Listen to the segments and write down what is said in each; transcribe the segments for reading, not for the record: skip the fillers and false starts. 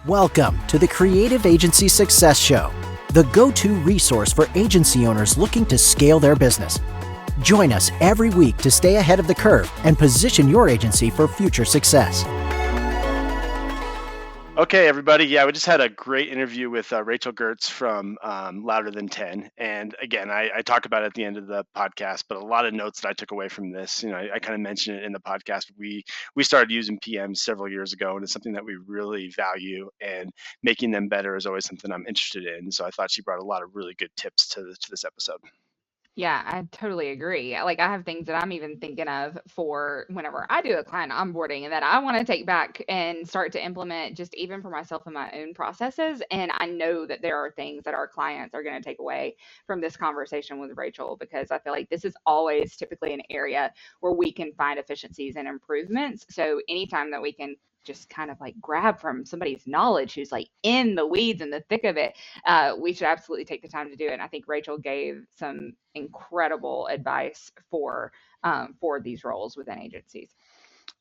Welcome to the Creative Agency Success Show, the go-to resource for agency owners looking to scale their business. Join us every week to stay ahead of the curve and position your agency for future success. Okay, everybody. Yeah, we just had a great interview with Rachel Gertz from Louder Than 10. And again, I talk about it at the end of the podcast, but a lot of notes that I took away from this, I kind of mentioned it in the podcast. We started using PMs several years ago, and it's something that we really value, and making them better is always something I'm interested in. So I thought she brought a lot of really good tips to this episode. Yeah, I totally agree. Like I have things that I'm even thinking of for whenever I do a client onboarding and that I want to take back and start to implement just even for myself in my own processes. And I know that there are things that our clients are going to take away from this conversation with Rachel, because I feel like this is always typically an area where we can find efficiencies and improvements. So anytime that we can just kind of like grab from somebody's knowledge who's like in the weeds and the thick of it, we should absolutely take the time to do it. And I think Rachel gave some incredible advice for these roles within agencies.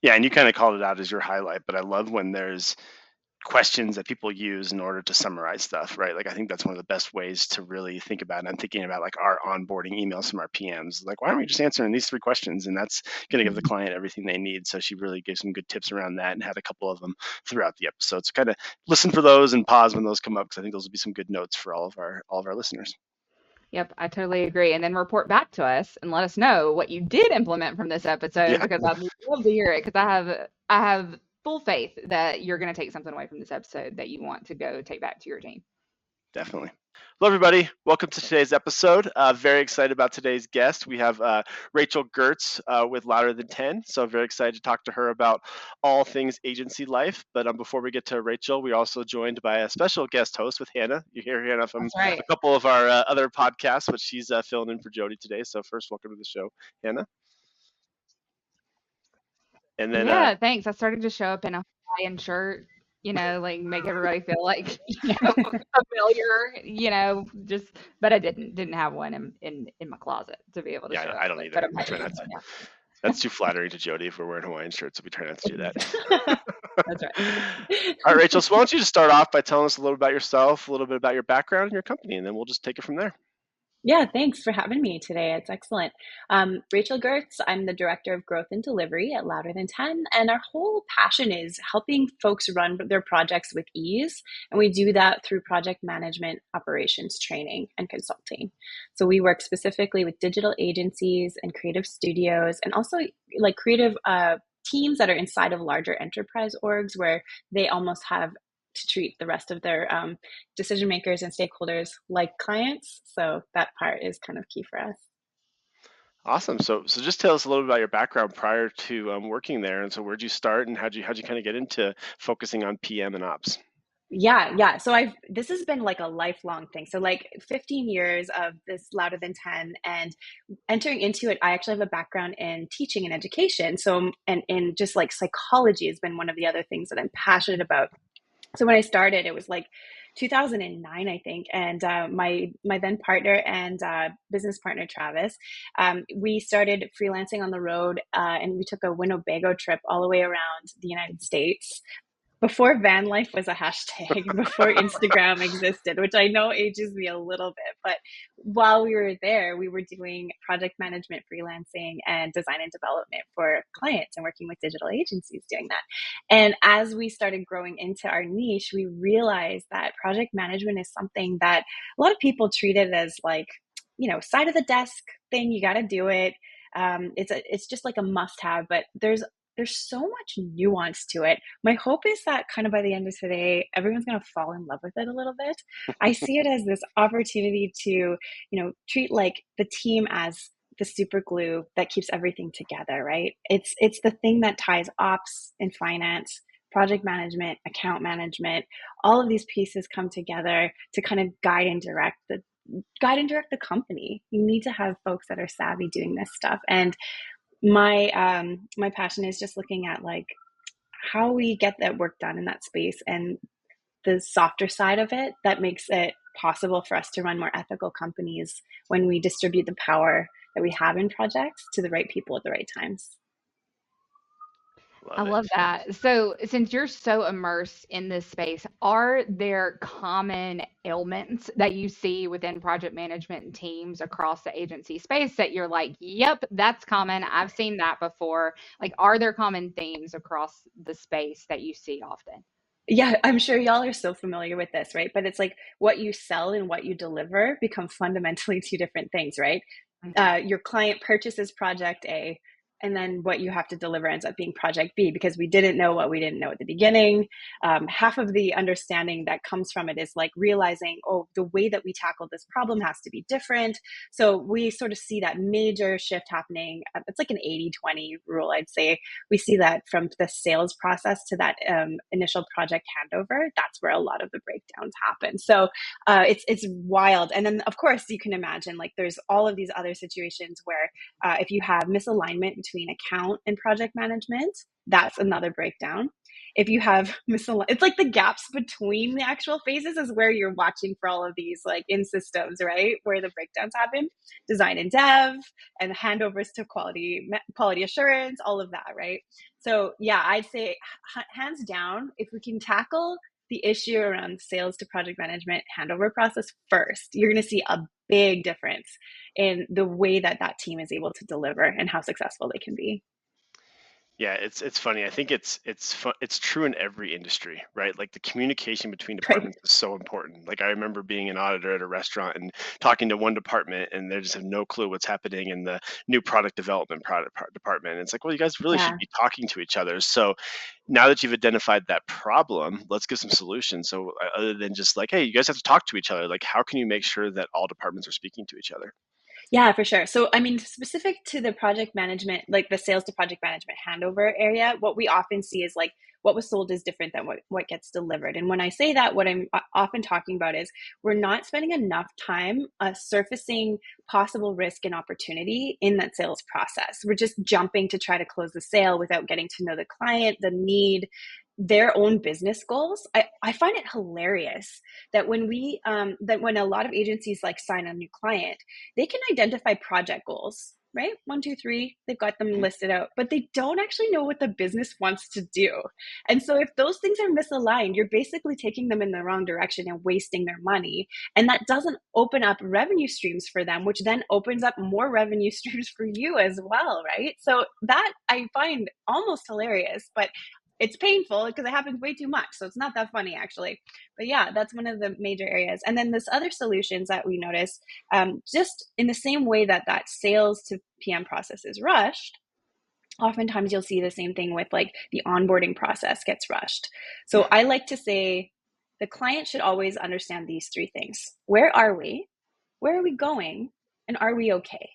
Yeah, and you kind of called it out as your highlight, but I love when there's questions that people use in order to summarize stuff, right? Like I think that's one of the best ways to really think about it. I'm thinking about like our onboarding emails from our PMs. Like, why aren't we just answering these 3 questions? And that's going to give the client everything they need. So she really gave some good tips around that and had a couple of them throughout the episode. So kind of listen for those and pause when those come up, because I think those will be some good notes for all of our listeners. Yep, I totally agree. And then report back to us and let us know what you did implement from this episode, because I'd love to hear it, because I have full faith that you're going to take something away from this episode that you want to go take back to your team. Definitely. Hello, everybody. Welcome to today's episode. Very excited about today's guest. We have Rachel Gertz with Louder Than 10. So very excited to talk to her about all things agency life. But before we get to Rachel, we're also joined by a special guest host with Hannah. You hear Hannah from a couple of our other podcasts, but she's filling in for Jody today. So first, welcome to the show, Hannah. And then thanks. I started to show up in a Hawaiian shirt, like make everybody feel like, familiar, but I didn't have one in my closet to be able to show I don't up, either. That's too flattering to Jody if we're wearing Hawaiian shirts, so we try not to do that. That's right. All right, Rachel, so why don't you just start off by telling us a little about yourself, a little bit about your background and your company, and then we'll just take it from there. Yeah, thanks for having me today. It's excellent. Rachel Gertz, I'm the Director of Growth and Delivery at Louder Than 10, and our whole passion is helping folks run their projects with ease, and we do that through project management, operations training, and consulting. So we work specifically with digital agencies and creative studios, and also like creative teams that are inside of larger enterprise orgs where they almost have to treat the rest of their decision makers and stakeholders like clients. So that part is kind of key for us. Awesome. So just tell us a little bit about your background prior to working there. And so where'd you start, and how'd you kind of get into focusing on PM and ops? Yeah. So this has been like a lifelong thing. So like 15 years of this Louder Than 10, and entering into it, I actually have a background in teaching and education. So, and in just like psychology has been one of the other things that I'm passionate about. So when I started, it was like 2009, I think. And my then partner and business partner, Travis, we started freelancing on the road, and we took a Winnebago trip all the way around the United States before van life was a hashtag, before Instagram existed, which I know ages me a little bit. But while we were there, we were doing project management, freelancing, and design and development for clients, and working with digital agencies doing that. And as we started growing into our niche, we realized that project management is something that a lot of people treated as like, side of the desk thing. You got to do it. It's just like a must have, but there's so much nuance to it. My hope is that kind of by the end of today, everyone's going to fall in love with it a little bit. I see it as this opportunity to, treat like the team as the super glue that keeps everything together, right? It's the thing that ties ops and finance, project management, account management. All of these pieces come together to kind of guide and direct the company. You need to have folks that are savvy doing this stuff. And my passion is just looking at like how we get that work done in that space, and the softer side of it that makes it possible for us to run more ethical companies when we distribute the power that we have in projects to the right people at the right times. I Love it. love that. So, since you're so immersed in this space, are there common ailments that you see within project management teams across the agency space that you're like, yep, that's common. I've seen that before. Like, are there common themes across the space that you see often? Yeah, I'm sure y'all are so familiar with this, right? But it's like what you sell and what you deliver become fundamentally two different things, right? Mhm. Your client purchases project A, and then what you have to deliver ends up being project B because we didn't know what we didn't know at the beginning. Half of the understanding that comes from it is like realizing, oh, the way that we tackle this problem has to be different. So we sort of see that major shift happening. It's like an 80-20 rule, I'd say. We see that from the sales process to that initial project handover. That's where a lot of the breakdowns happen. So it's wild. And then, of course, you can imagine like there's all of these other situations where if you have misalignment between account and project management, that's another breakdown. If you have it's like the gaps between the actual phases is where you're watching for all of these like in systems, right? Where the breakdowns happen, design and dev, and handovers to quality assurance, all of that, right? So yeah, I'd say hands down, if we can tackle the issue around sales to project management handover process first, you're going to see a big difference in the way that that team is able to deliver and how successful they can be. Yeah, it's funny. I think it's true in every industry, right? Like the communication between Right. departments is so important. Like I remember being an auditor at a restaurant and talking to one department, and they just have no clue what's happening in the new product development department. And it's like, well, you guys really should Yeah. be talking to each other. So now that you've identified that problem, let's get some solutions. So other than just like, hey, you guys have to talk to each other. Like, how can you make sure that all departments are speaking to each other? Yeah, for sure. So, I mean, specific to the project management, like the sales to project management handover area, what we often see is like what was sold is different than what gets delivered. And when I say that, what I'm often talking about is we're not spending enough time surfacing possible risk and opportunity in that sales process. We're just jumping to try to close the sale without getting to know the client, the need, their own business goals. I find it hilarious that when a lot of agencies like sign a new client, they can identify project goals, right? 1, 2, 3, they've got them listed out, but they don't actually know what the business wants to do. And so if those things are misaligned, you're basically taking them in the wrong direction and wasting their money. And that doesn't open up revenue streams for them, which then opens up more revenue streams for you as well, right? So that I find almost hilarious, but it's painful because it happens way too much. So it's not that funny actually. But yeah, that's one of the major areas. And then this other solutions that we noticed, just in the same way that that sales to PM process is rushed, oftentimes you'll see the same thing with like the onboarding process gets rushed. So I like to say the client should always understand these three things. Where are we? Where are we going? And are we okay?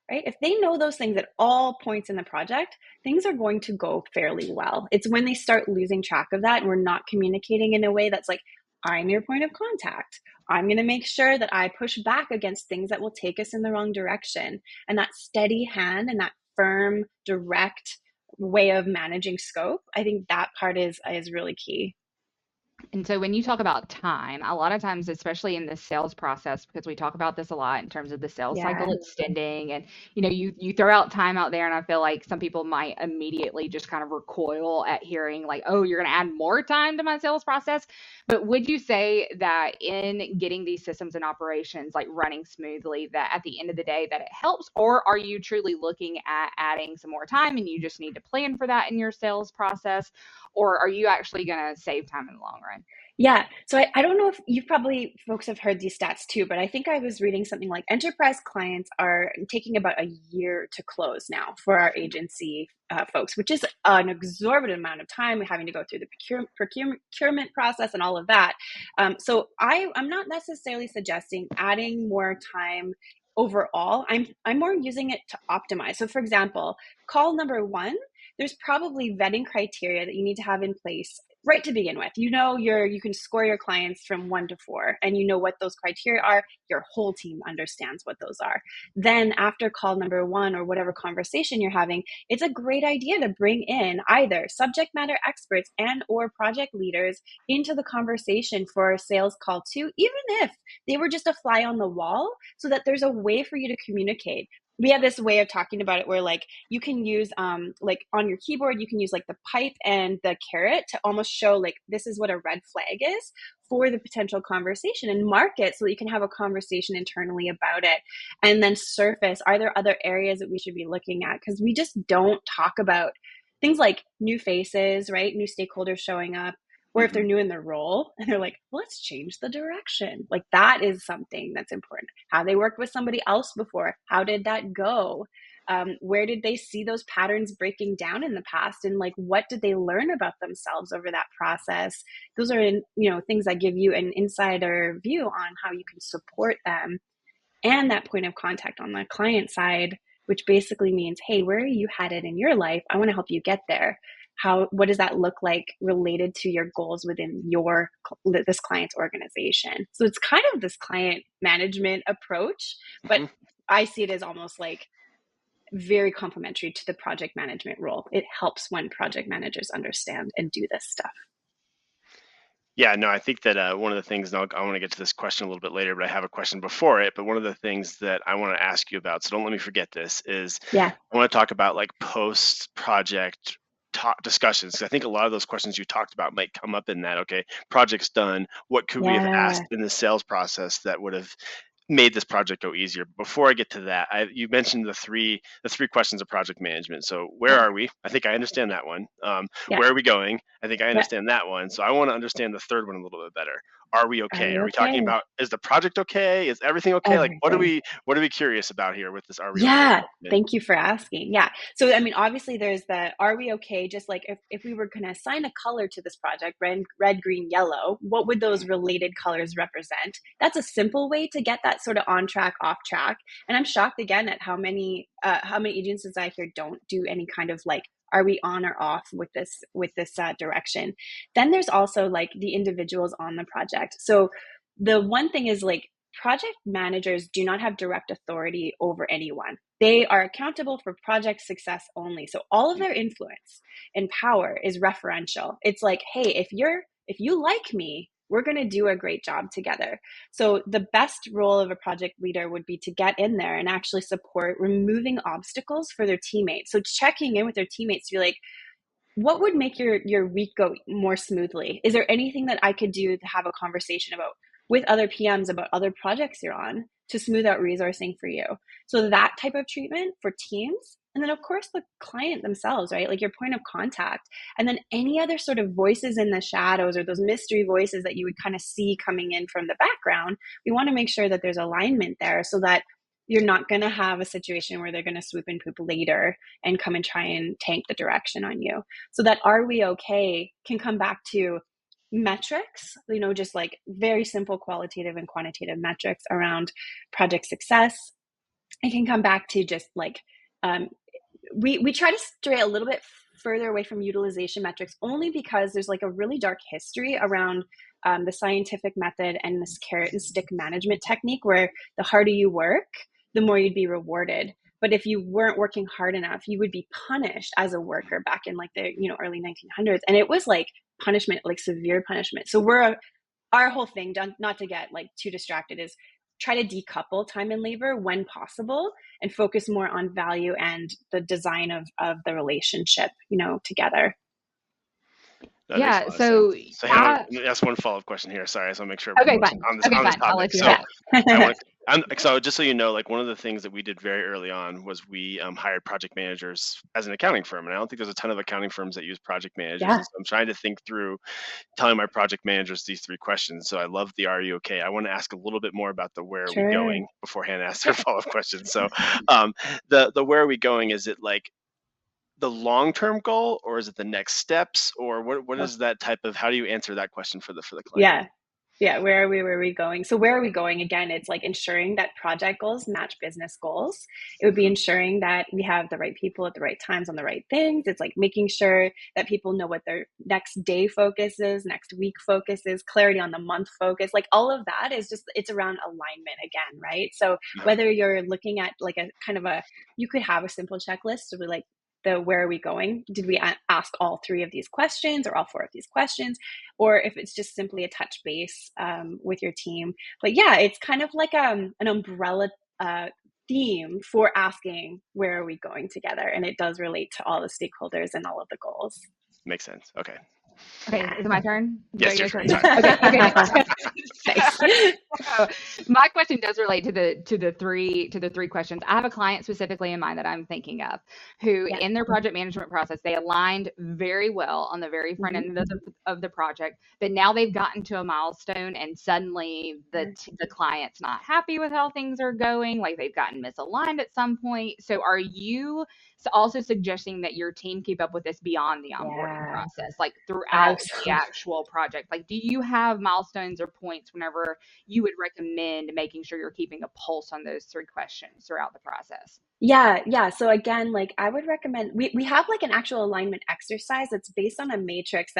Right? If they know those things at all points in the project, things are going to go fairly well. It's when they start losing track of that and we're not communicating in a way that's like, I'm your point of contact. I'm going to make sure that I push back against things that will take us in the wrong direction. And that steady hand and that firm, direct way of managing scope, I think that part is really key. And so when you talk about time, a lot of times, especially in the sales process, because we talk about this a lot in terms of the sales cycle Yeah. extending, and you throw out time out there, and I feel like some people might immediately just kind of recoil at hearing like, oh, you're going to add more time to my sales process. But would you say that in getting these systems and operations like running smoothly, that at the end of the day that it helps, or are you truly looking at adding some more time and you just need to plan for that in your sales process? Or are you actually going to save time in the long run? Yeah. So I don't know if you've probably folks have heard these stats too, but I think I was reading something like enterprise clients are taking about a year to close now for our agency folks, which is an exorbitant amount of time having to go through the procurement process and all of that. So I'm not necessarily suggesting adding more time overall. I'm more using it to optimize. So for example, call number one, there's probably vetting criteria that you need to have in place right to begin with. You can score your clients from 1 to 4, and you know what those criteria are. Your whole team understands what those are. Then after call number one or whatever conversation you're having, it's a great idea to bring in either subject matter experts and or project leaders into the conversation for sales call 2, even if they were just a fly on the wall, so that there's a way for you to communicate. we have this way of talking about it where like you can use like on your keyboard, you can use like the pipe and the carrot to almost show like this is what a red flag is for the potential conversation, and mark it so that you can have a conversation internally about it, and then surface, are there other areas that we should be looking at? Because we just don't talk about things like new faces, right? New stakeholders showing up, or if they're new in their role and they're like, let's change the direction. Like that is something that's important. How they worked with somebody else before, how did that go? Where did they see those patterns breaking down in the past? And like, what did they learn about themselves over that process? Those are, things that give you an insider view on how you can support them. And that point of contact on the client side, which basically means, hey, where are you headed in your life? I want to help you get there. What does that look like related to your goals within this client's organization? So it's kind of this client management approach, but I see it as almost like very complementary to the project management role. It helps when project managers understand and do this stuff. Yeah, no, I think that one of the things, and I want to get to this question a little bit later, but I have a question before it. But one of the things that I want to ask you about, so don't let me forget this, is I want to talk about like post-project discussions. I think a lot of those questions you talked about might come up in that. Okay, project's done. What could we have asked in the sales process that would have made this project go easier? Before I get to that, you mentioned the three questions of project management. So where are we? I think I understand that one. Where are we going? I think I understand that one. So I want to understand the third one a little bit better. Are we okay? Are we talking about, is the project okay? Is everything okay? Everything. Like what are we curious about here with this? Are we okay? Thank you for asking. So I mean, obviously there's the are we okay? Just like if we were going to assign a color to this project, red, green, yellow, what would those related colors represent? That's a simple way to get that sort of on track, off track. And I'm shocked again at how many agencies I hear don't do any kind of like, are we on or off with this direction? Then there's also like the individuals on the project. So the one thing is like, project managers do not have direct authority over anyone. They are accountable for project success only. So all of their influence and power is referential. It's like, hey, if you like me, we're going to do a great job together. So the best role of a project leader would be to get in there and actually support removing obstacles for their teammates. So checking in with their teammates to be like, what would make your week go more smoothly? Is there anything that I could do to have a conversation about with other PMs about other projects you're on to smooth out resourcing for you? So that type of treatment for teams. And then of course the client themselves, right? Like your point of contact. And then any other sort of voices in the shadows or those mystery voices that you would kind of see coming in from the background. We want to make sure that there's alignment there so that you're not going to have a situation where they're going to swoop and poop later and come and try and tank the direction on you. So that are we okay can come back to metrics, just like very simple qualitative and quantitative metrics around project success. It can come back to just like, we try to stray a little bit further away from utilization metrics only because there's like a really dark history around the scientific method and this carrot and stick management technique where the harder you work, the more you'd be rewarded. But if you weren't working hard enough, you would be punished as a worker back in like the early 1900s. And it was like punishment, like severe punishment. So our whole thing, not to get like too distracted, is try to decouple time and labor when possible and focus more on value and the design of the relationship, together. Yeah. So I ask one follow-up question here. Sorry, I just want to make sure. Okay, fine. On this Fine. I'll topic. So just so you know, like one of the things that we did very early on was we hired project managers as an accounting firm, and I don't think there's a ton of accounting firms that use project managers. Yeah. So I'm trying to think through telling my project managers these three questions. So I love the are you okay? I want to ask a little bit more about the where are we going before Hannah asks her follow-up question. So the where are we going, is it like the long-term goal, or is it the next steps, or what is that type of, how do you answer that question for the client? Where are we going? So where are we going? Again, it's like ensuring that project goals match business goals. It would be ensuring that we have the right people at the right times on the right things. It's like making sure that people know what their next day focus is, next week focus is, clarity on the month focus. Like all of that is just, it's around alignment again, right? So whether you're looking at like a kind of you could have a simple checklist to be like, where are we going? Did we ask all three of these questions or all four of these questions? Or if it's just simply a touch base with your team. But yeah, it's kind of like an umbrella theme for asking where are we going together, and it does relate to all the stakeholders and all of the goals. Makes sense. Okay. Okay, Yeah. is it my turn? Yes, your turn. Sorry. Okay. Nice. So, my question does relate to the three questions. I have a client specifically in mind that I'm thinking of, who Yeah. in their project management process they aligned very well on the very front Mm-hmm. end of the project. But now they've gotten to a milestone, and suddenly the client's not happy with how things are going. Like they've gotten misaligned at some point. So, are you also suggesting that your team keep up with this beyond the onboarding Yeah, process, like throughout the absolutely. actual project? Like, do you have milestones or points whenever you would recommend making sure you're keeping a pulse on those three questions throughout the process? Yeah. So again, like I would recommend, we have like an actual alignment exercise that's based on a matrix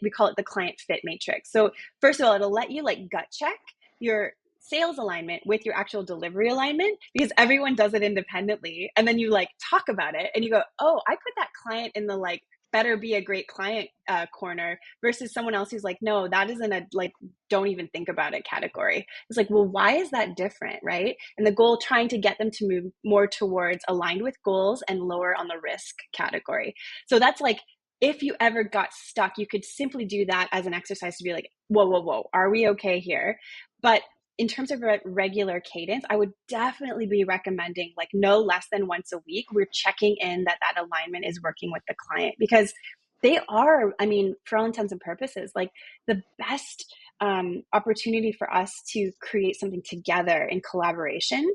we call it the client fit matrix. So first of all, it'll let you like gut check your sales alignment with your actual delivery alignment, because everyone does it independently. And then you like talk about it and you go, oh, I put that client in the like better be a great client corner, versus someone else who's like, no, that isn't a like, don't even think about it category. It's like, well, why is that different, right? And the goal, trying to get them to move more towards aligned with goals and lower on the risk category. So that's like, if you ever got stuck, you could simply do that as an exercise to be like, whoa, are we okay here? But in terms of regular cadence, I would definitely be recommending like no less than once a week, we're checking in that alignment is working with the client, because they are, I mean, for all intents and purposes, like the best opportunity for us to create something together in collaboration.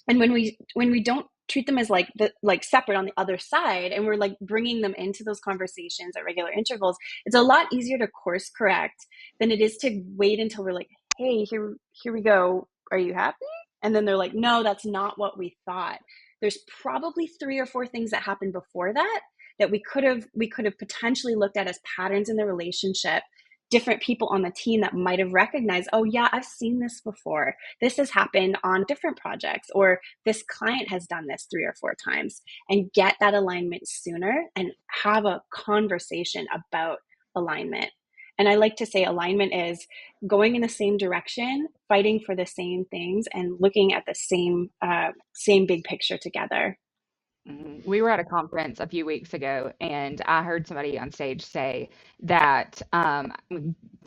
And when we don't treat them as like separate on the other side, and we're like bringing them into those conversations at regular intervals, it's a lot easier to course correct than it is to wait until we're like, hey, here we go, are you happy? And then they're like, no, that's not what we thought. There's probably 3 or 4 things that happened before that we could have potentially looked at as patterns in the relationship, different people on the team that might have recognized, oh yeah, I've seen this before, this has happened on different projects, or this client has done this 3 or 4 times, and get that alignment sooner and have a conversation about alignment. And I like to say alignment is going in the same direction, fighting for the same things, and looking at the same big picture together. We were at a conference a few weeks ago, and I heard somebody on stage say that,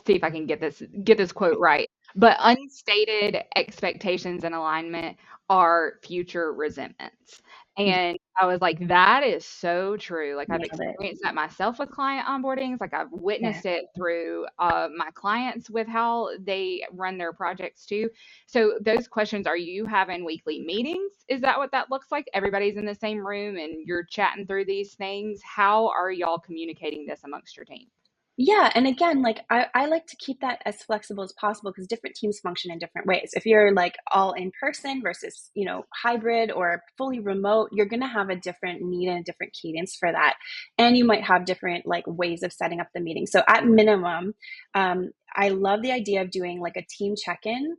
see if I can get this quote right. But unstated expectations and alignment are future resentments. And I was like, that is so true. Like I've Nailed it. experienced that myself with client onboardings. Like I've Yeah. witnessed it through my clients with how they run their projects too. So those questions, are you having weekly meetings? Is that what that looks like? Everybody's in the same room and you're chatting through these things. How are y'all communicating this amongst your team? Yeah. And again, like I like to keep that as flexible as possible, because different teams function in different ways. If you're like all in person versus, hybrid or fully remote, you're going to have a different need and a different cadence for that. And you might have different like ways of setting up the meeting. So at minimum, I love the idea of doing like a team check-in,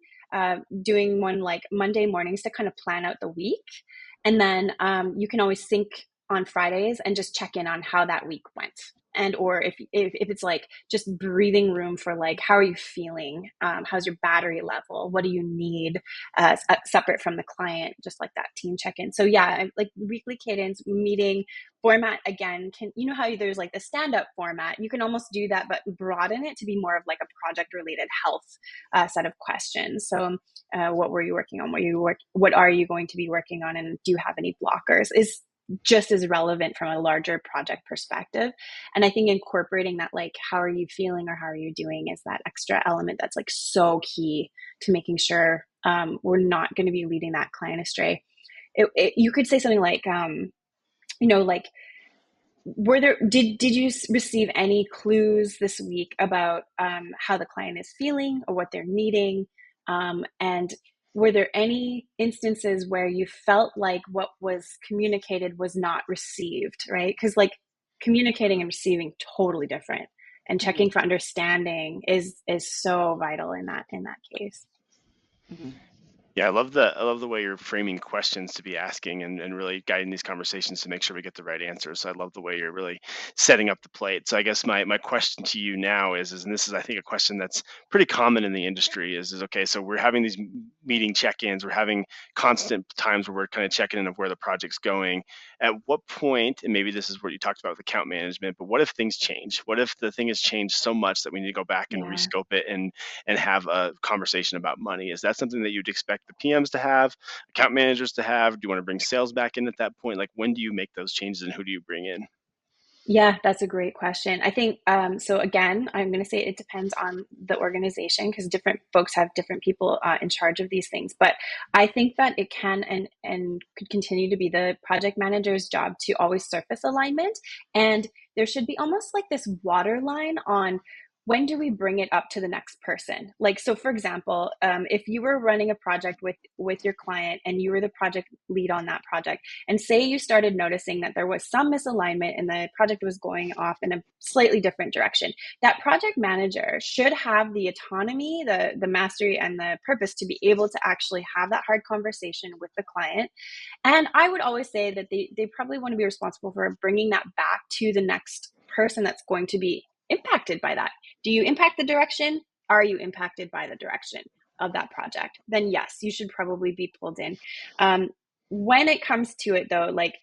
doing one like Monday mornings to kind of plan out the week. And then you can always sync on Fridays and just check in on how that week went. And or if it's like just breathing room for like, how are you feeling? How's your battery level? What do you need? Separate from the client, just like that team check-in. So yeah, like weekly cadence meeting format, again, how there's like the stand-up format, you can almost do that, but broaden it to be more of like a project related health set of questions. So what were you working on? What are you going to be working on? And do you have any blockers? Is just as relevant from a larger project perspective. And I think incorporating that, like, how are you feeling or how are you doing, is that extra element that's like so key to making sure we're not going to be leading that client astray. You could say something like, like, did you receive any clues this week about how the client is feeling or what they're needing? And were there any instances where you felt like what was communicated was not received, right? Because like communicating and receiving, totally different. And checking for understanding is so vital in that case. Mm-hmm. Yeah, I love the way you're framing questions to be asking and really guiding these conversations to make sure we get the right answers. So I love the way you're really setting up the plate. So I guess my question to you now is and this is I think a question that's pretty common in the industry is okay, so we're having these meeting check-ins, we're having constant times where we're kind of checking in of where the project's going. At what point, and maybe this is what you talked about with account management, but what if things change? What if the thing has changed so much that we need to go back and Yeah. rescope it and have a conversation about money? Is that something that you'd expect the PMs to have, account managers to have? Do you want to bring sales back in at that point? Like, when do you make those changes and who do you bring in? Yeah, that's a great question. I think, so again, I'm going to say it depends on the organization because different folks have different people in charge of these things. But I think that it can and could continue to be the project manager's job to always surface alignment. And there should be almost like this waterline on when do we bring it up to the next person. Like, so for example, if you were running a project with your client and you were the project lead on that project, and say you started noticing that there was some misalignment and the project was going off in a slightly different direction, that project manager should have the autonomy, the mastery, and the purpose to be able to actually have that hard conversation with the client. And I would always say that they probably want to be responsible for bringing that back to the next person that's going to be impacted by that. Do you impact the direction? Are you impacted by the direction of that project? Then yes, you should probably be pulled in. When it comes to it though, like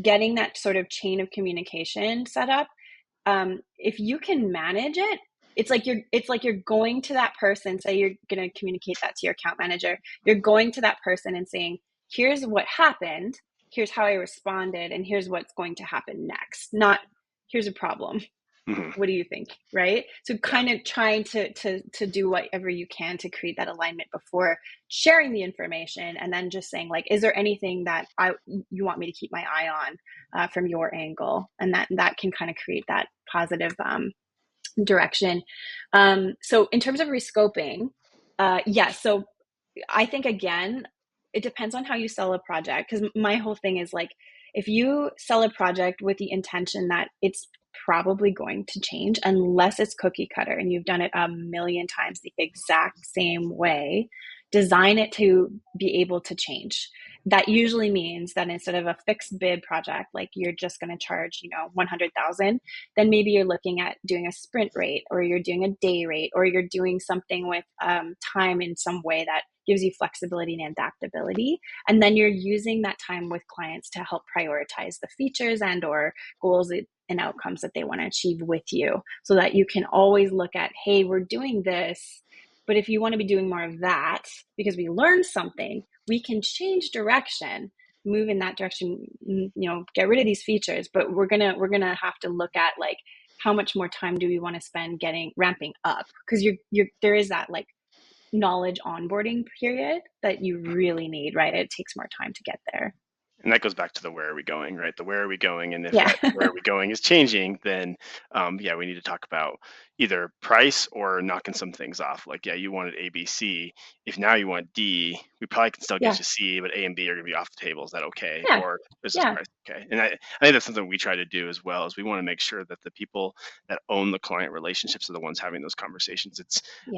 getting that sort of chain of communication set up, if you can manage it, it's like you're going to that person. Say you're going to communicate that to your account manager. You're going to that person and saying, here's what happened, here's how I responded, and here's what's going to happen next. Not here's a problem. Hmm. What do you think? Right? So Yeah. kind of trying to do whatever you can to create that alignment before sharing the information, and then just saying like, is there anything that you want me to keep my eye on from your angle, and that can kind of create that positive direction. So in terms of rescoping, so I think again, it depends on how you sell a project. Because my whole thing is like, if you sell a project with the intention that it's probably going to change, unless it's cookie cutter and you've done it a million times the exact same way, design it to be able to change. That usually means that instead of a fixed bid project, like you're just going to charge, 100,000, then maybe you're looking at doing a sprint rate, or you're doing a day rate, or you're doing something with time in some way that gives you flexibility and adaptability. And then you're using that time with clients to help prioritize the features and or goals and outcomes that they want to achieve with you, so that you can always look at, hey, we're doing this, but if you want to be doing more of that because we learned something, we can change direction, move in that direction, get rid of these features, but we're gonna have to look at like, how much more time do we want to spend getting ramping up, because you're there is that like knowledge onboarding period that you really need, right? It takes more time to get there. And that goes back to the where are we going, right? The where are we going? And if Yeah. that where are we going is changing, then yeah, we need to talk about either price or knocking some things off. Like, yeah, you wanted A, B, C. If now you want D, we probably can still get Yeah. you C, but A and B are going to be off the table. Is that okay? Yeah. Or is this Yeah. price okay? And I think that's something we try to do as well. Is we want to make sure that the people that own the client relationships are the ones having those conversations.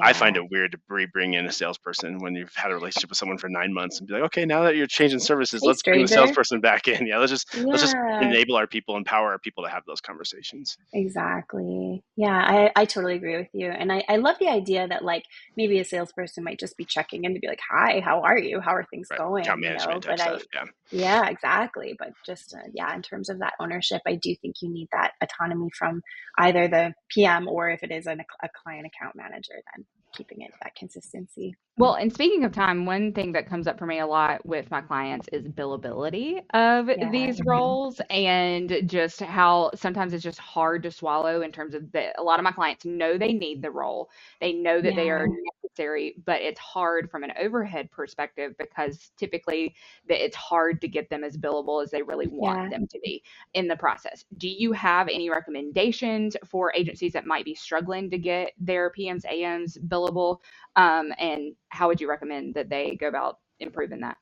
I find Yeah. it weird to bring in a salesperson when you've had a relationship with someone for 9 months and be like, okay, now that you're changing services, Hey, let's bring the stranger. salesperson back in. Yeah, let's just Yeah. enable our people, empower our people to have those conversations. Exactly. Yeah, I totally agree with you. And I love the idea that like maybe a salesperson might just be checking in to be like, hi, how are you? How are things Right, account going? management type But stuff. Yeah. yeah, exactly. But just, yeah, in terms of that ownership, I do think you need that autonomy from either the PM, or if it is a client account manager, then keeping it that consistency. Well, and speaking of time, one thing that comes up for me a lot with my clients is billability of Yeah. these roles, and just how sometimes it's just hard to swallow in terms of a lot of my clients know they need the role. They know that they are Yeah. necessary, but it's hard from an overhead perspective because typically it's hard to get them as billable as they really want Yeah. them to be in the process. Do you have any recommendations for agencies that might be struggling to get their PMs, AMs billable? And how would you recommend that they go about improving that?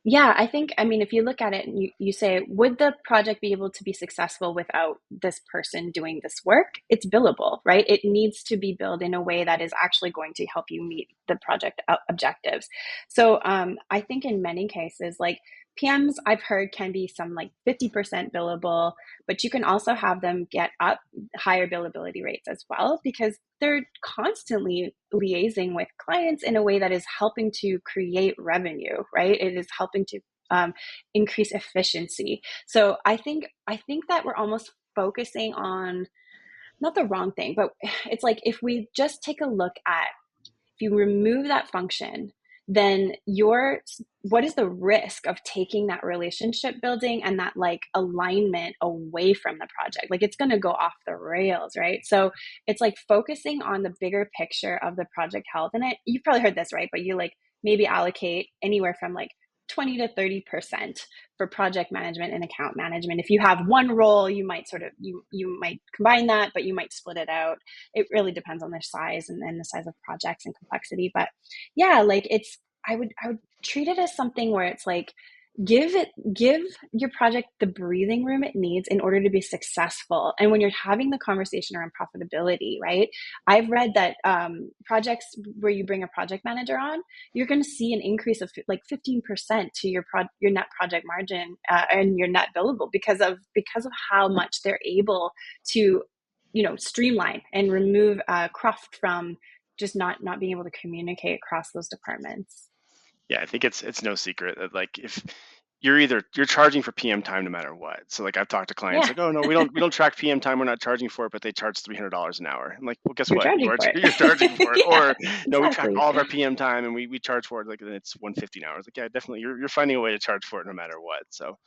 Yeah, I think, I mean, if you look at it and you say, would the project be able to be successful without this person doing this work? It's billable, right? It needs to be billed in a way that is actually going to help you meet the project objectives. So I think in many cases, like PMs, I've heard can be some like 50% billable, but you can also have them get up higher billability rates as well because they're constantly liaising with clients in a way that is helping to create revenue, right? It is helping to increase efficiency. So I think that we're almost focusing on not the wrong thing, but it's like if we just take a look at if you remove that function, then what is the risk of taking that relationship building and that like alignment away from the project? Like it's going to go off the rails, right? So it's like focusing on the bigger picture of the project health. And you've probably heard this, right? But you like maybe allocate anywhere from like 20 to 30% for project management and account management. If you have one role, you might you might combine that, but you might split it out. It really depends on their size and the size of projects and complexity. But yeah, like I would treat it as something where it's like give your project the breathing room it needs in order to be successful. And when you're having the conversation around profitability, right? I've read that projects where you bring a project manager on, you're going to see an increase of like 15% to your net project margin and your net billable because of how much they're able to streamline and remove cruft from just not being able to communicate across those departments. Yeah, I think it's no secret that like if you're charging for PM time no matter what. So like I've talked to clients Yeah, like, oh no, we don't track PM time, we're not charging for it, but they charge $300 an hour. I'm like, well, guess you're what? charging for You're charging it. for it. Yeah, Or no, we track exactly. all of our PM time and we charge for it, like then it's 150 an hour. It's like, yeah, definitely you're finding a way to charge for it no matter what. So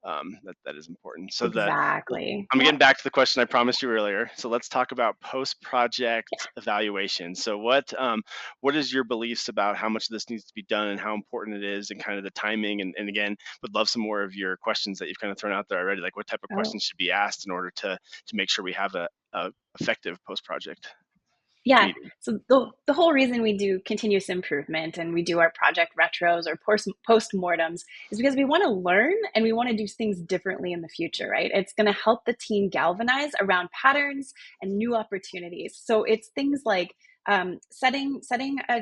that is important. So Exactly. I'm Yeah. getting back to the question I promised you earlier. So let's talk about post-project Yeah. evaluation. So what is your beliefs about how much of this needs to be done and how important it is and kind of the timing? And again, would love some more of your questions that you've kind of thrown out there already. Like what type of Oh, questions should be asked in order to make sure we have a effective post-project yeah. meeting? So the whole reason we do continuous improvement and we do our project retros or postmortems is because we want to learn and we want to do things differently in the future, right? It's going to help the team galvanize around patterns and new opportunities. So it's things like setting a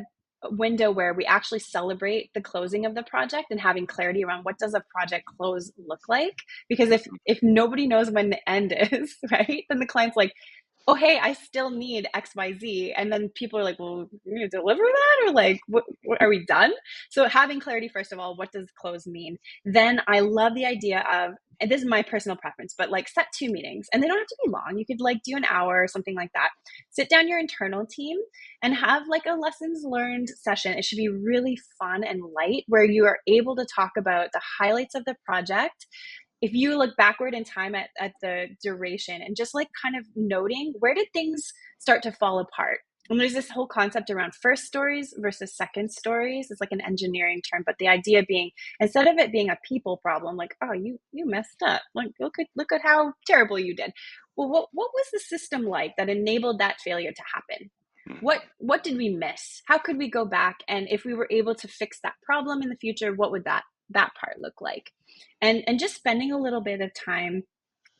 window where we actually celebrate the closing of the project and having clarity around what does a project close look like, because if nobody knows when the end is, right, then the client's like, oh, hey, I still need XYZ. And then people are like, well, you're going to deliver that? Or like, what, are we done? So having clarity, first of all, what does close mean? Then I love the idea of, and this is my personal preference, but like set 2 meetings and they don't have to be long. You could like do an hour or something like that. Sit down your internal team and have like a lessons learned session. It should be really fun and light where you are able to talk about the highlights of the project. If you look backward in time at the duration and just like kind of noting where did things start to fall apart. And there's this whole concept around first stories versus second stories. It's like an engineering term, but the idea being instead of it being a people problem, like, oh, you messed up. Like, look at how terrible you did. Well, what was the system like that enabled that failure to happen? What did we miss? How could we go back? And if we were able to fix that problem in the future, what would that part look like? And just spending a little bit of time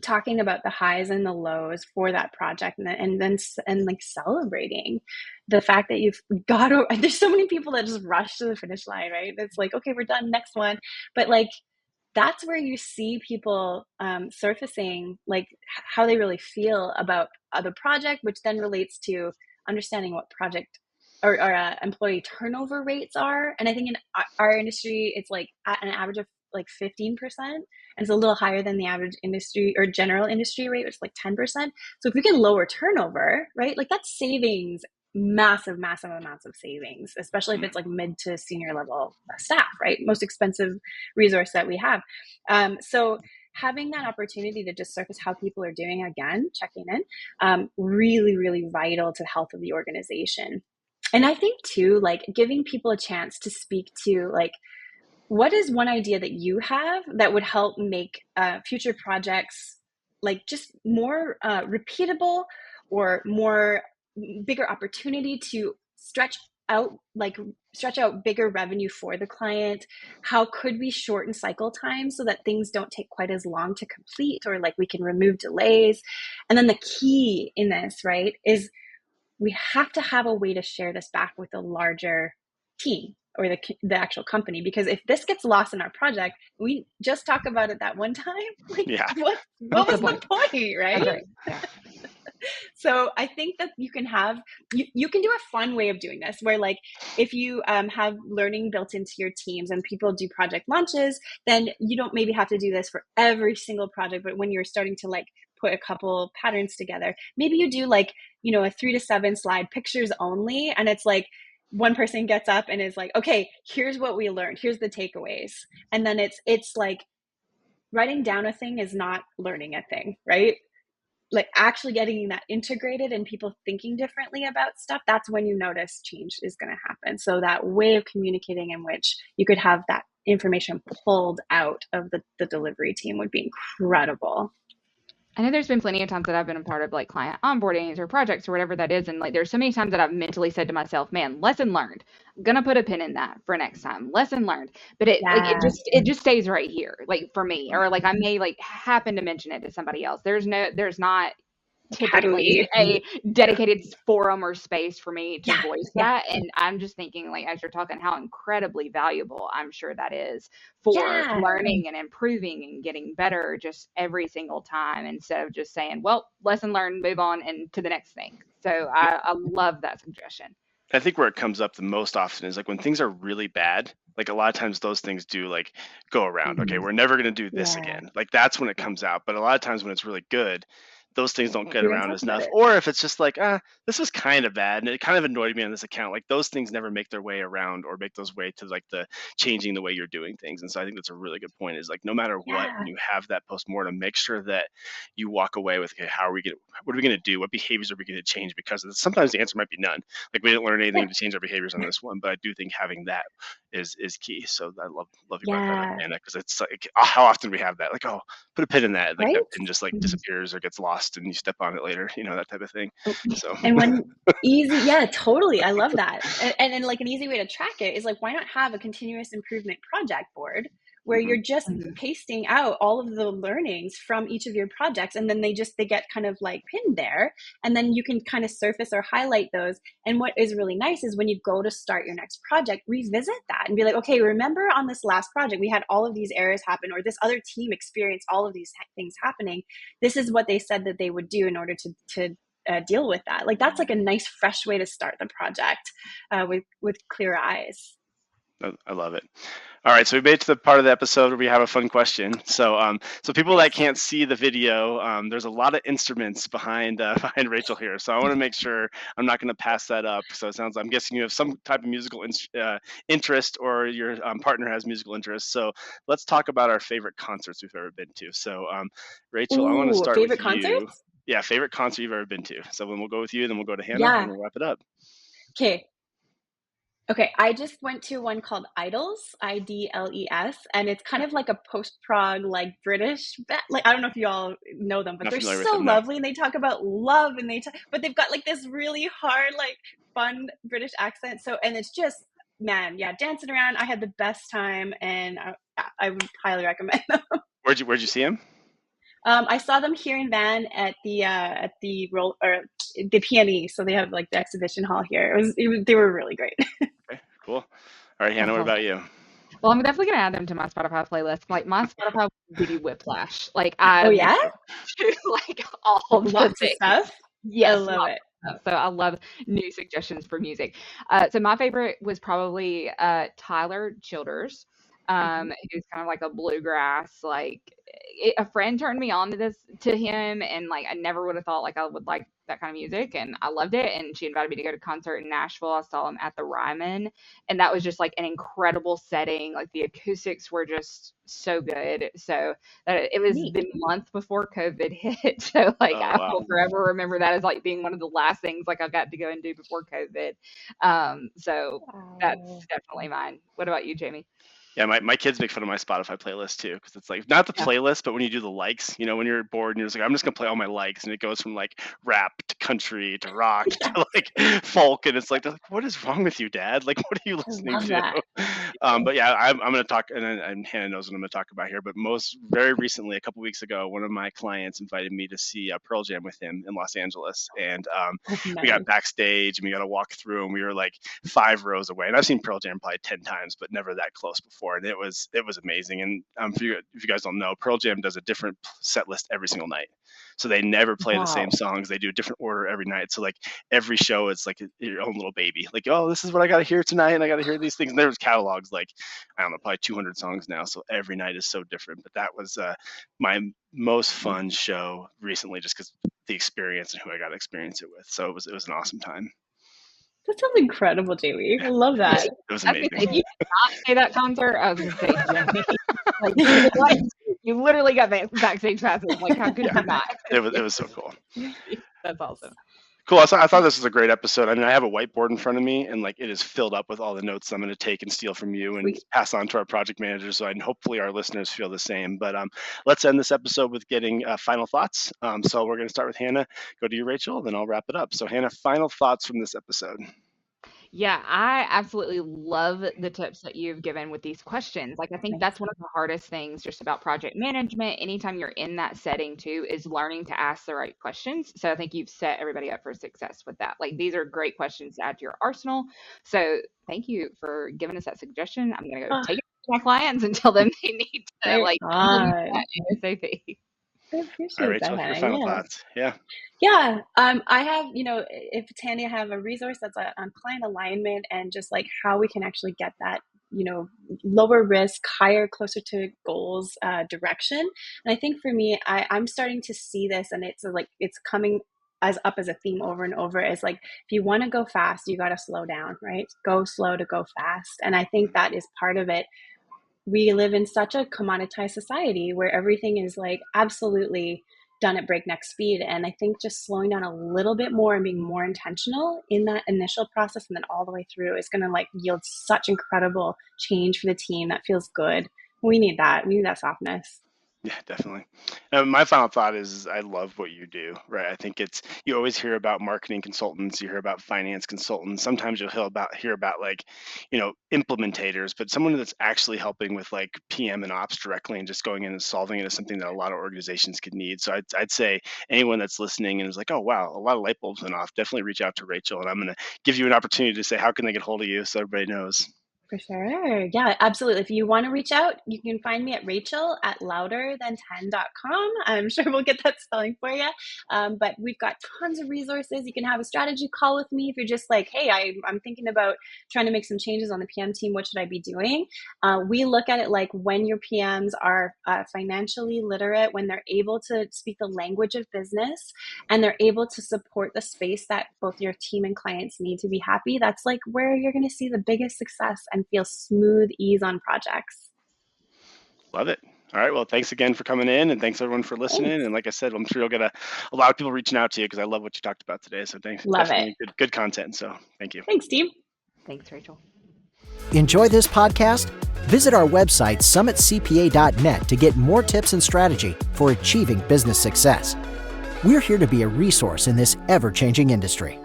talking about the highs and the lows for that project, and like celebrating the fact that you've got to, there's so many people that just rush to the finish line, right? It's like, okay, we're done, next one. But like that's where you see people surfacing like how they really feel about the project, which then relates to understanding what project or employee turnover rates are. And I think in our industry, it's like at an average of like 15%. And it's a little higher than the average industry or general industry rate, which is like 10%. So if we can lower turnover, right, like that's savings, massive amounts of savings, especially if it's like mid to senior level staff, right? Most expensive resource that we have. So having that opportunity to just surface how people are doing, again, checking in, really vital to the health of the organization. And I think too, like giving people a chance to speak to like, what is one idea that you have that would help make future projects like just more repeatable or more bigger opportunity to stretch stretch out bigger revenue for the client? How could we shorten cycle time so that things don't take quite as long to complete, or like we can remove delays? And then the key in this, right, is we have to have a way to share this back with a larger team or the actual company, because if this gets lost in our project, we just talk about it that one time. Like, Yeah. what was the point, right? That's right. Yeah. So I think that you can do a fun way of doing this where, like, if you have learning built into your teams and people do project launches, then you don't maybe have to do this for every single project. But when you're starting to like put a couple patterns together, maybe you do like, a 3 to 7 slide pictures only. And it's like, one person gets up and is like, okay, here's what we learned. Here's the takeaways. And then it's like, writing down a thing is not learning a thing, right? Like actually getting that integrated and people thinking differently about stuff, that's when you notice change is going to happen. So that way of communicating in which you could have that information pulled out of the delivery team would be incredible. I know there's been plenty of times that I've been a part of like client onboardings or projects or whatever that is. And like, there's so many times that I've mentally said to myself, man, lesson learned. I'm going to put a pin in that for next time. Lesson learned. But it just stays right here, like for me, or like I may like happen to mention it to somebody else. There's not typically a dedicated forum or space for me to voice that. And I'm just thinking, like, as you're talking, how incredibly valuable I'm sure that is for learning and improving and getting better just every single time, instead of just saying, well, lesson learned, move on and to the next thing. So I love that suggestion. I think where it comes up the most often is like when things are really bad, like a lot of times those things do like go around. Okay, we're never going to do this again. Like that's when it comes out. But a lot of times when it's really good, those things don't get around as enough. Or if it's just like, this was kind of bad and it kind of annoyed me on this account, like those things never make their way around or make those way to like the changing the way you're doing things. And so I think that's a really good point, is like, no matter what, when you have that postmortem, make sure that you walk away with, okay, what are we going to do? What behaviors are we going to change? Because sometimes the answer might be none. Like we didn't learn anything to change our behaviors on this one, but I do think having that is key. So I love you brought that up, Anna, because it's like, how often we have that, like, oh, put a pin in that, like that pin just like disappears or gets lost and you step on it later, that type of thing. So and when totally, I love that. And then like an easy way to track it is like, why not have a continuous improvement project board where you're just pasting out all of the learnings from each of your projects, and then they get kind of like pinned there, and then you can kind of surface or highlight those. And what is really nice is when you go to start your next project, revisit that and be like, okay, remember on this last project we had all of these errors happen, or this other team experienced all of these things happening. This is what they said that they would do in order to deal with that. Like that's like a nice fresh way to start the project with clear eyes. I love it. All right, so we made it to the part of the episode where we have a fun question. So, so people that can't see the video, there's a lot of instruments behind Rachel here. So I want to make sure I'm not going to pass that up. So I'm guessing you have some type of musical interest, or your partner has musical interest. So let's talk about our favorite concerts we've ever been to. So, Rachel, I want to start with you. Favorite concerts? Yeah, favorite concert you've ever been to. So then we'll go with you, then we'll go to Hannah, and we'll wrap it up. Okay, I just went to one called Idols, IDLES, and it's kind of like a post-prog, like British, like I don't know if you all know them, but they're so lovely, and they talk about love, and but they've got like this really hard, like fun British accent. So, and it's just, man, dancing around. I had the best time, and I would highly recommend them. Where'd you see him? I saw them here in Van at the PNE, so they have like the exhibition hall here. They were really great. Okay, cool. All right, Hannah, what about you? Well, I'm definitely gonna add them to my Spotify playlist. Like my Spotify would give you whiplash. Like like all lots of stuff. Yes, I love it. So I love new suggestions for music. So my favorite was probably Tyler Childers, who's kind of like a bluegrass. Like a friend turned me on to him, and like I never would have thought like I would like that kind of music, and I loved it. And she invited me to go to a concert in Nashville. I saw him at the Ryman, and that was just like an incredible setting. Like the acoustics were just so good. So that it was the month before COVID hit. So like I will forever remember that as like being one of the last things like I got to go and do before COVID. So that's definitely mine. What about you, Jamie? Yeah, my kids make fun of my Spotify playlist too, because it's like not the Yeah. playlist, but when you do the likes, when you're bored and you're just like, I'm just gonna play all my likes, and it goes from like rap to country to rock to like folk, and it's like, they're like, what is wrong with you, Dad? Like, what are you I listening love to? that. But yeah, I'm gonna talk, and Hannah knows what I'm gonna talk about here. But very recently, a couple weeks ago, one of my clients invited me to see Pearl Jam with him in Los Angeles, and Oh, we got nice. backstage and we got to walk through, and we were like 5 rows away. And I've seen Pearl Jam probably 10 times, but never that close before. And it was amazing. And if you guys don't know, Pearl Jam does a different set list every single night. So they never play the same Wow. songs. They do a different order every night. So like every show, it's like your own little baby. Like, oh, this is what I got to hear tonight, and I got to hear these things. And there's catalogs like, I don't know, probably 200 songs now. So every night is so different. But that was my most fun show recently, just because the experience and who I got to experience it with. So it was an awesome time. That sounds incredible, Jamie. I love that. It was I was gonna say, if amazing. you did not say that concert, I was gonna say, Jenny, like, you literally got backstage passes. Like, how could Yeah. you not? It was so cool. That's awesome. Cool. I thought this was a great episode. I mean, I have a whiteboard in front of me, and like it is filled up with all the notes I'm going to take and steal from you and Sweet. pass on to our project managers. So, and hopefully our listeners feel the same. But let's end this episode with getting final thoughts. So we're going to start with Hannah. Go to you, Rachel, then I'll wrap it up. So Hannah, final thoughts from this episode. Yeah, I absolutely love the tips that you've given with these questions. Like, I think that's one of the hardest things just about project management. Anytime you're in that setting too, is learning to ask the right questions. So I think you've set everybody up for success with that. Like, these are great questions to add to your arsenal. So thank you for giving us that suggestion. I'm going to go take it to my clients and tell them they need to Right implement on. that ASAP. I All right, appreciate Rachel, that. your final Yeah. thoughts. Yeah. Yeah. I have, if Tanya have a resource that's on client alignment and just like how we can actually get that, lower risk, higher, closer to goals direction. And I think for me, I'm starting to see this, and it's coming up as a theme over and over, is like, if you want to go fast, you got to slow down, right? Go slow to go fast. And I think that is part of it. We live in such a commoditized society where everything is like absolutely done at breakneck speed. And I think just slowing down a little bit more and being more intentional in that initial process and then all the way through is going to like yield such incredible change for the team that feels good. We need that. We need that softness. Yeah, definitely. My final thought is I love what you do, right? I think you always hear about marketing consultants, you hear about finance consultants. Sometimes you'll hear about like, implementators, but someone that's actually helping with like PM and ops directly and just going in and solving it is something that a lot of organizations could need. So I'd say anyone that's listening and is like, oh, wow, a lot of light bulbs went off, definitely reach out to Rachel. And I'm going to give you an opportunity to say, how can they get hold of you so everybody knows? For sure. Yeah, absolutely. If you want to reach out, you can find me at rachel@louderthan10.com. I'm sure we'll get that spelling for you. But we've got tons of resources. You can have a strategy call with me if you're just like, hey, I'm thinking about trying to make some changes on the PM team. What should I be doing? We look at it like when your PMs are financially literate, when they're able to speak the language of business, and they're able to support the space that both your team and clients need to be happy. That's like where you're going to see the biggest success and feel smooth ease on projects. Love it. All right. Well, thanks again for coming in, and thanks everyone for listening. Thanks. And like I said, I'm sure you'll get a lot of people reaching out to you because I love what you talked about today. So thanks. Love Definitely good content. So thank you. Thanks, team. Thanks, Rachel. Enjoy this podcast? Visit our website, summitcpa.net, to get more tips and strategy for achieving business success. We're here to be a resource in this ever-changing industry.